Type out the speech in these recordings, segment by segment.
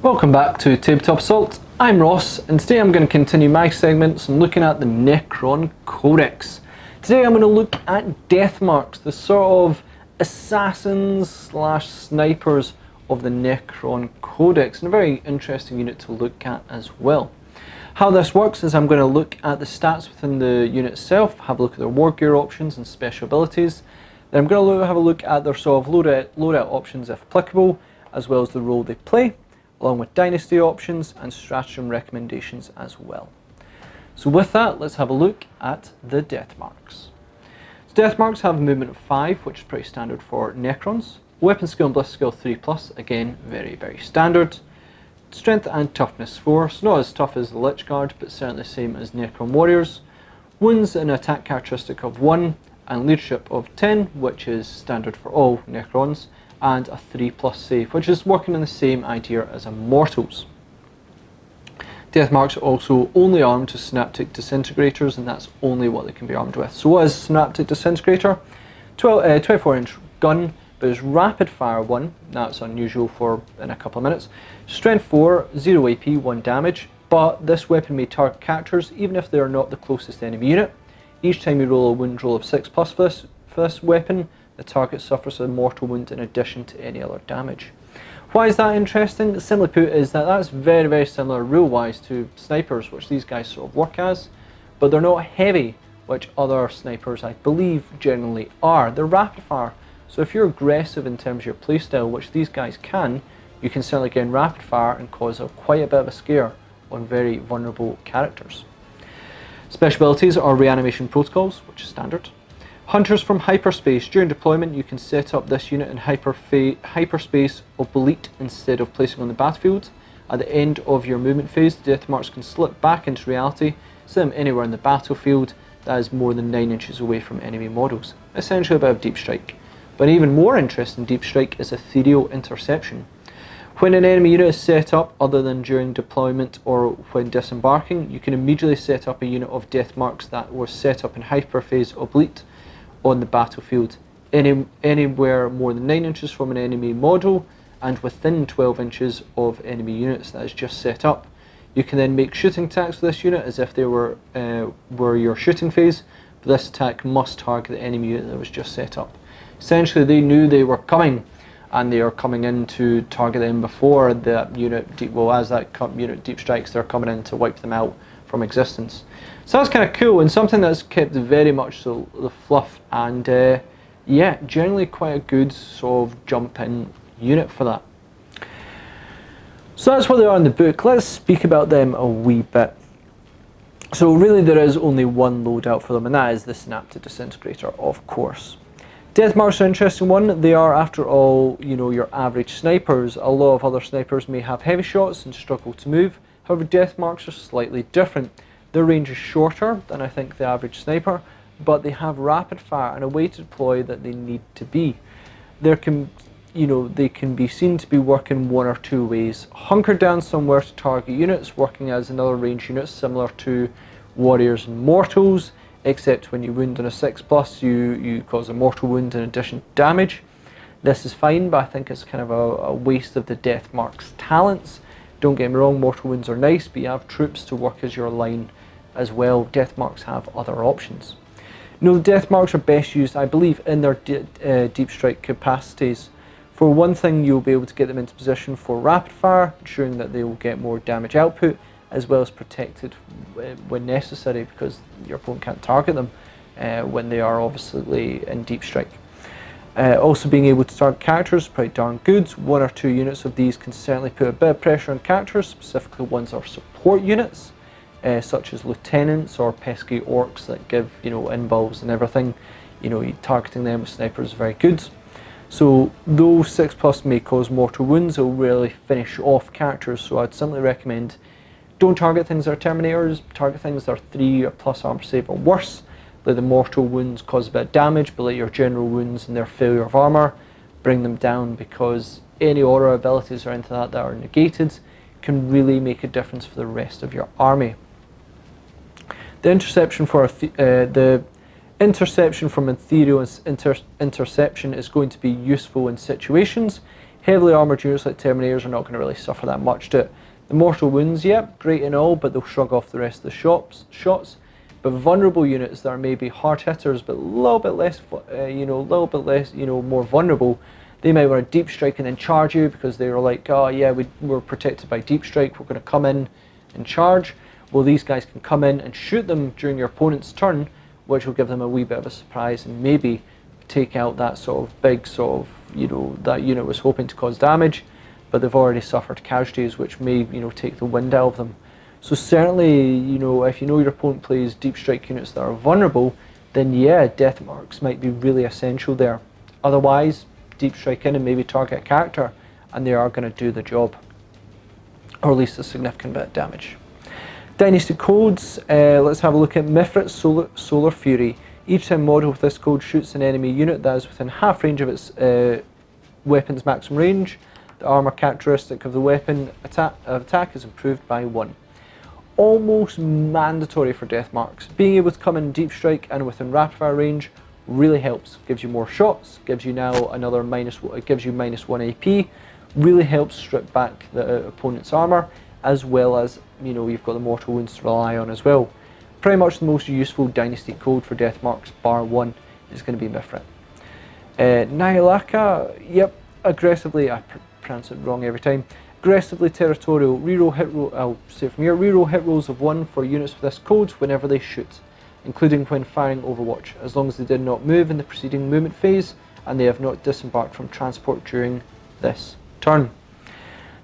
Welcome back to Tabletop Assault. I'm Ross, and today I'm going to continue my segments and looking at the Necron Codex. Today I'm going to look at Deathmarks, the sort of assassins slash snipers of the Necron Codex, and a very interesting unit to look at as well. How this works is I'm going to look at the stats within the unit itself, have a look at their war gear options and special abilities. Then I'm going to have a look at their sort of loadout options if applicable, as well as the role they play, along with dynasty options and stratagem recommendations as well. So with that, let's have a look at the Deathmarks. So Deathmarks have a movement of 5, which is pretty standard for Necrons. Weapon skill and ballistic skill 3+, again very standard. Strength and toughness 4, so not as tough as the Lich Guard, but certainly the same as Necron warriors. Wounds and attack characteristic of 1, and leadership of 10, which is standard for all Necrons, and a 3+ save, which is working on the same idea as Immortals. Deathmarks are also only armed to synaptic disintegrators, and that's only what they can be armed with. So what is synaptic disintegrator? 24-inch gun, but it's rapid fire 1, that's unusual for in a couple of minutes. Strength 4, 0 AP, 1 damage, but this weapon may target characters even if they are not the closest enemy unit. Each time you roll a wound roll of 6+ for this weapon, the target suffers a mortal wound in addition to any other damage. Why is that interesting? Simply put is that that's very similar rule-wise to snipers, which these guys sort of work as, but they're not heavy, which other snipers I believe generally are. They're rapid fire, so if you're aggressive in terms of your playstyle, which these guys can, you can certainly get in rapid fire and cause quite a bit of a scare on very vulnerable characters. Special abilities are reanimation protocols, which is standard. Hunters from hyperspace. During deployment you can set up this unit in hyperspace oblique instead of placing on the battlefield. At the end of your movement phase, the Deathmarks can slip back into reality, set them anywhere in the battlefield that is more than 9 inches away from enemy models. Essentially a bit of deep strike. But even more interesting deep strike is ethereal interception. When an enemy unit is set up, other than during deployment or when disembarking, you can immediately set up a unit of Deathmarks that was set up in hyperphase oblique on the battlefield, anywhere more than 9 inches from an enemy model and within 12 inches of enemy units that is just set up. You can then make shooting attacks with this unit as if they were your shooting phase, but this attack must target the enemy unit that was just set up. Essentially they knew they were coming, and they are coming in to target them before that unit, as that unit deep strikes, they're coming in to wipe them out from existence. So that's kind of cool, and something that's kept very much so the fluff, and yeah, generally quite a good sort of jump in unit for that. So that's what they are in the book. Let's speak about them a wee bit. So really there is only one loadout for them, and that is the synaptic disintegrator, of course. Deathmarks are an interesting one. They are, after all, you know, your average snipers. A lot of other snipers may have heavy shots and struggle to move. However, Deathmarks are slightly different. Their range is shorter than I think the average sniper, but they have rapid fire and a way to deploy that they need to be. They can be seen to be working one or two ways. Hunker down somewhere to target units, working as another range unit similar to warriors and mortals, except when you wound on a 6+, you cause a mortal wound in addition to damage. This is fine, but I think it's kind of a waste of the Deathmarks talents. Don't get me wrong, mortal wounds are nice, but you have troops to work as your line as well. Deathmarks have other options. No, the Deathmarks are best used, I believe, in their deep strike capacities. For one thing, you'll be able to get them into position for rapid fire, ensuring that they will get more damage output, as well as protected when necessary, because your opponent can't target them when they are obviously in deep strike. Also being able to target characters is pretty darn good. 1 or 2 units of these can certainly put a bit of pressure on characters, specifically ones that are support units, such as lieutenants or pesky orcs that give, invulns and everything. Targeting them with snipers is very good. So though 6+ may cause mortal wounds, it will really finish off characters, so I'd simply recommend don't target things that are Terminators, target things that are 3+ armor save or worse. Let the mortal wounds cause a bit of damage, but let your general wounds and their failure of armor bring them down, because any aura abilities or anything like that are negated can really make a difference for the rest of your army. The interception from ethereal interception is going to be useful in situations Heavily armoured units like Terminators are not going to really suffer that much to it. The mortal wounds, yep, great and all, but they'll shrug off the rest of the shots. But vulnerable units that are maybe hard hitters, but a little bit less, more vulnerable, they might want to deep strike and then charge you because they were like, oh yeah, we're protected by deep strike, we're going to come in and charge. Well, these guys can come in and shoot them during your opponent's turn, which will give them a wee bit of a surprise and maybe take out that sort of big that unit was hoping to cause damage, but they've already suffered casualties, which may take the wind out of them. So certainly, if you know your opponent plays deep strike units that are vulnerable, then yeah, Deathmarks might be really essential there. Otherwise, deep strike in and maybe target a character, and they are going to do the job, or at least a significant bit of damage. Dynasty codes, let's have a look at Mithrit Solar Fury. Each time model with this code shoots an enemy unit that is within half range of its weapon's maximum range, the armor characteristic of the weapon attack is improved by 1. Almost mandatory for Deathmarks. Being able to come in deep strike and within rapid fire range really helps. Gives you more shots, gives you now another -1 AP, really helps strip back the opponent's armor, as well as you've got the mortal wounds to rely on as well. Pretty much the most useful dynasty code for Deathmarks, bar 1, is going to be Mithrit. Nihilaka, yep, aggressively, I pronounce it wrong every time. Aggressively territorial, reroll hit roll, I'll say from here, reroll hit rolls of 1 for units with this code whenever they shoot, including when firing Overwatch, as long as they did not move in the preceding movement phase and they have not disembarked from transport during this turn.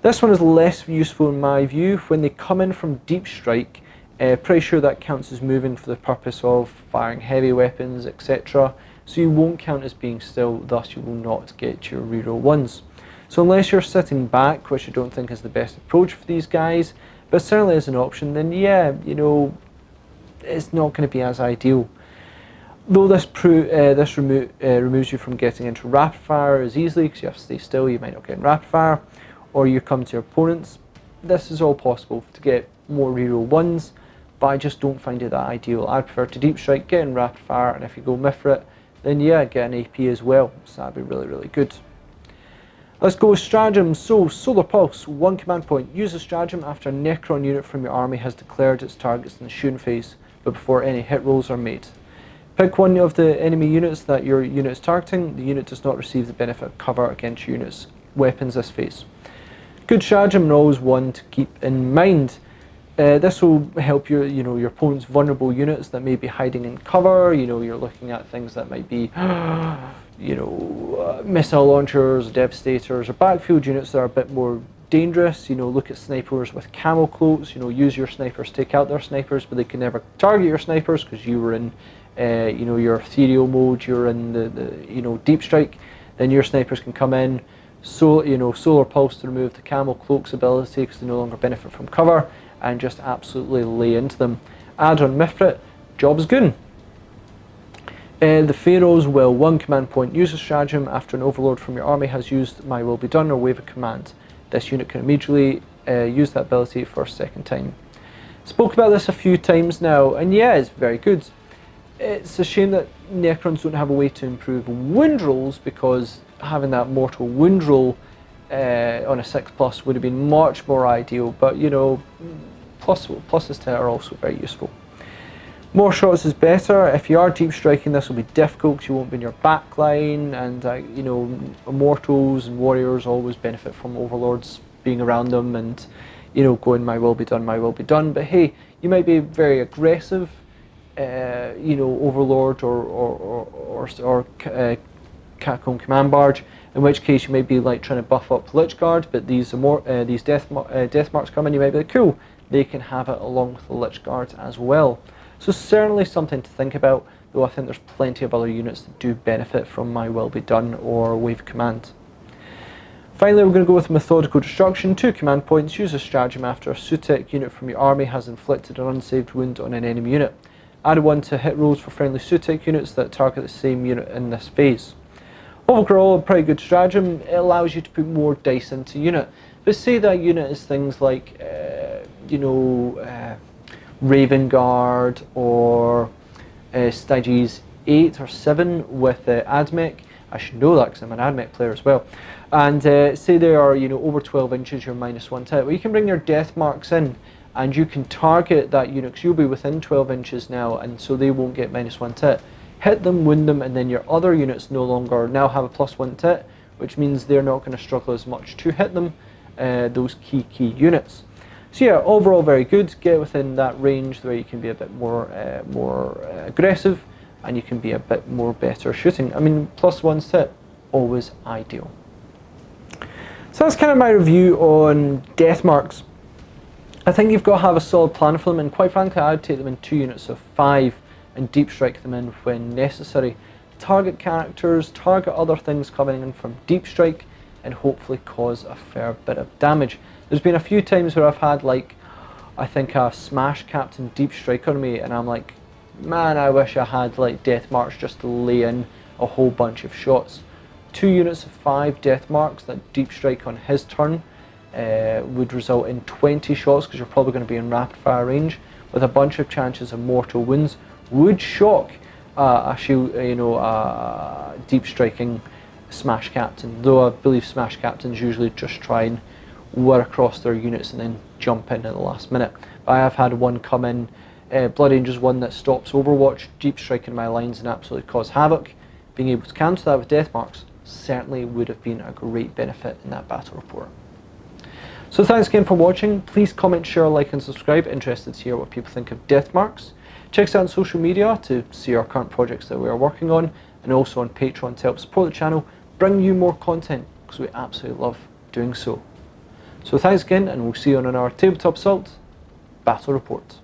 This one is less useful in my view. When they come in from deep strike, pretty sure that counts as moving for the purpose of firing heavy weapons, etc. So you won't count as being still, thus you will not get your reroll 1s. So unless you're sitting back, which I don't think is the best approach for these guys, but certainly as an option, then yeah, it's not going to be as ideal. Though this removes you from getting into rapid fire as easily, because you have to stay still, you might not get in rapid fire, or you come to your opponents. This is all possible to get more reroll 1s, but I just don't find it that ideal. I prefer to deep strike, get in rapid fire, and if you go Mithrit, then yeah, get an AP as well, so that'd be really, really good. Let's go with stratagems. So, Solar Pulse, 1 command point. Use a stratagem after a Necron unit from your army has declared its targets in the shooting phase, but before any hit rolls are made. Pick one of the enemy units that your unit is targeting. The unit does not receive the benefit of cover against your unit's weapons this phase. Good stratagem and always one to keep in mind. This will help your opponent's vulnerable units that may be hiding in cover. You're looking at things that might be missile launchers, devastators, or backfield units that are a bit more dangerous. Look at snipers with camo cloaks. Use your snipers, take out their snipers, but they can never target your snipers because you were in your ethereal mode, you're in the deep strike. Then your snipers can come in, Solar Pulse to remove the camo cloak's ability because they no longer benefit from cover, and just absolutely lay into them. Add on Mithrit, job's good. The Pharaohs will 1 command point. Use a stratagem after an overlord from your army has used My Will Be Done or wave a command. This unit can immediately use that ability for a second time. Spoke about this a few times now, and yeah, it's very good. It's a shame that Necrons don't have a way to improve wound rolls, because having that mortal wound roll on a 6+ would have been much more ideal, but pluses to it are also very useful. More shots is better. If you are deep striking, this will be difficult because you won't be in your back line, and immortals and warriors always benefit from overlords being around them and going My Will Be Done, My Will Be Done. But hey, you might be very aggressive overlord or Catacomb Command Barge, in which case you may be like trying to buff up Lich Guard, but these Deathmarks come in, you might be like, cool, they can have it along with the Lich Guard as well. So certainly something to think about, though I think there's plenty of other units that do benefit from My Will Be Done or Wave Command. Finally, we're going to go with Methodical Destruction, 2 command points. Use a stratagem after a Sutek unit from your army has inflicted an unsaved wound on an enemy unit. Add 1 to hit rolls for friendly Sutek units that target the same unit in this phase. Overall, a pretty good stratagem. It allows you to put more dice into unit. But say that unit is things like, Raven Guard or Styges 8 or 7 with Admech, I should know that because I'm an AdMech player as well. And say they are, you know, over 12 inches, you're -1 tit. Well, you can bring your Deathmarks in, and you can target that unit, because you'll be within 12 inches now, and so they won't get -1 tit. Hit them, wound them, and then your other units no longer now have a +1 tit, which means they're not going to struggle as much to hit them, those key units. So yeah, overall very good. Get within that range where you can be a bit more aggressive, and you can be a bit more better shooting. I mean, +1 tit, always ideal. So that's kind of my review on Deathmarks. I think you've got to have a solid plan for them, and quite frankly, I would take them in 2 units of 5 and deep strike them in when necessary. Target characters, target other things coming in from deep strike, and hopefully cause a fair bit of damage. There's been a few times where I've had, like, I think a Smash Captain deep strike on me, and I'm like, man, I wish I had like Deathmarks just to lay in a whole bunch of shots. 2 units of 5 Deathmarks that deep strike on his turn would result in 20 shots, because you're probably going to be in rapid fire range with a bunch of chances of mortal wounds. Would shock a shield, you know, deep striking Smash Captain, though I believe Smash Captains usually just try and whir across their units and then jump in at the last minute. But I have had one come in, Blood Angels one that stops Overwatch, deep striking my lines and absolutely cause havoc. Being able to cancel that with Deathmarks certainly would have been a great benefit in that battle report. So thanks again for watching. Please comment, share, like and subscribe. Interested to hear what people think of Deathmarks. Check us out on social media to see our current projects that we are working on, and also on Patreon to help support the channel, bring you more content, because we absolutely love doing so. So thanks again, and we'll see you on our Tabletop Assault Battle Report.